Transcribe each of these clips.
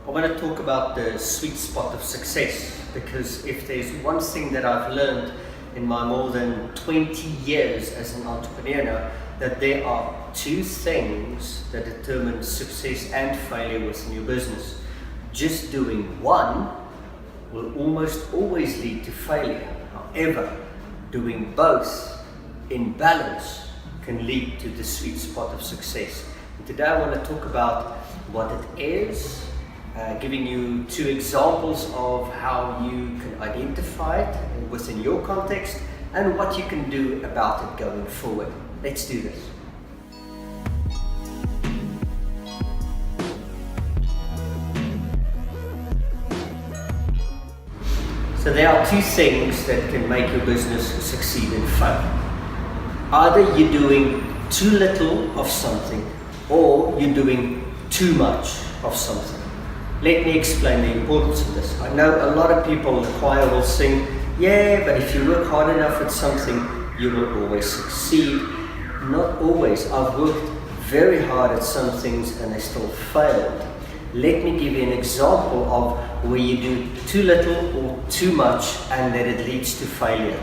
I want to talk about the sweet spot of success, because if there's one thing that I've learned in my more than 20 years as an entrepreneur now, that there are two things that determine success and failure within your business. Just doing one will almost always lead to failure. However, doing both in balance can lead to the sweet spot of success. And today I want to talk about what it is, giving you two examples of how you can identify it within your context and what you can do about it going forward. Let's do this. So there are two things that can make your business succeed and fail. Either you're doing too little of something or you're doing too much of something. Let me explain the importance of this. I know a lot of people in the choir will sing, yeah, but if you work hard enough at something, you will always succeed. Not always. I've worked very hard at some things and I still failed. Let me give you an example of where you do too little or too much and that it leads to failure.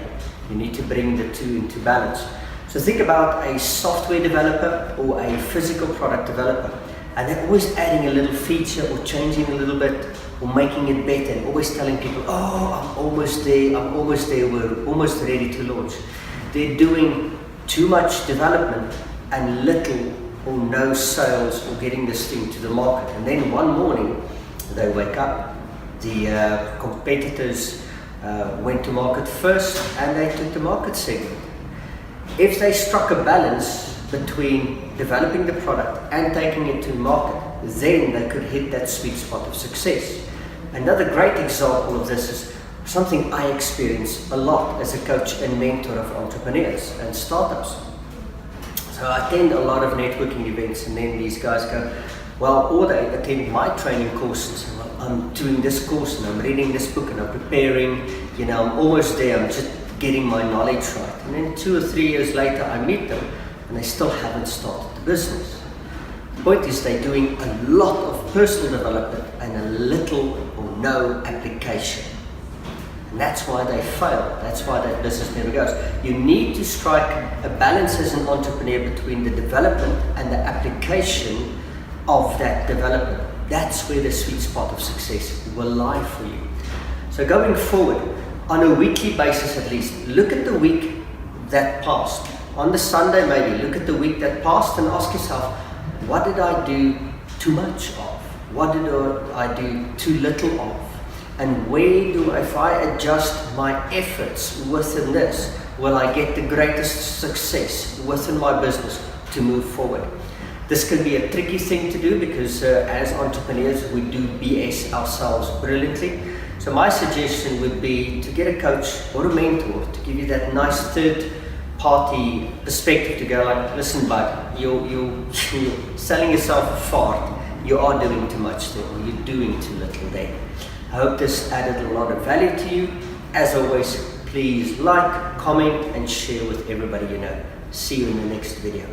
You need to bring the two into balance. So think about a software developer or a physical product developer, and they're always adding a little feature or changing a little bit or making it better and always telling people, oh, I'm almost there, we're almost ready to launch. They're doing too much development and little or no sales or getting this thing to the market. And then one morning they wake up, the competitors went to market first and they took the market segment. If they struck a balance between developing the product and taking it to market, then they could hit that sweet spot of success. Another great example of this is something I experience a lot as a coach and mentor of entrepreneurs and startups. So I attend a lot of networking events, and then these guys go, well, or they attend my training courses, and I'm doing this course and I'm reading this book and I'm preparing, I'm almost there, I'm just getting my knowledge right. And then 2 or 3 years later I meet them and they still haven't started the business. The point is they're doing a lot of personal development and a little or no application. And that's why they fail. That's why that business never goes. You need to strike a balance as an entrepreneur between the development and the application of that development. That's where the sweet spot of success will lie for you. So going forward, on a weekly basis at least, look at the week that passed. On the Sunday maybe, look at the week that passed and ask yourself, what did I do too much of? What did I do too little of? And where if I adjust my efforts within this, will I get the greatest success within my business to move forward? This can be a tricky thing to do because as entrepreneurs, we do BS ourselves brilliantly. So my suggestion would be to get a coach or a mentor to give you that nice third party perspective to go like, listen bud, you're selling yourself a fart, you are doing too much there or you're doing too little there. I hope this added a lot of value to you. As always, please like, comment and share with everybody you know. See you in the next video.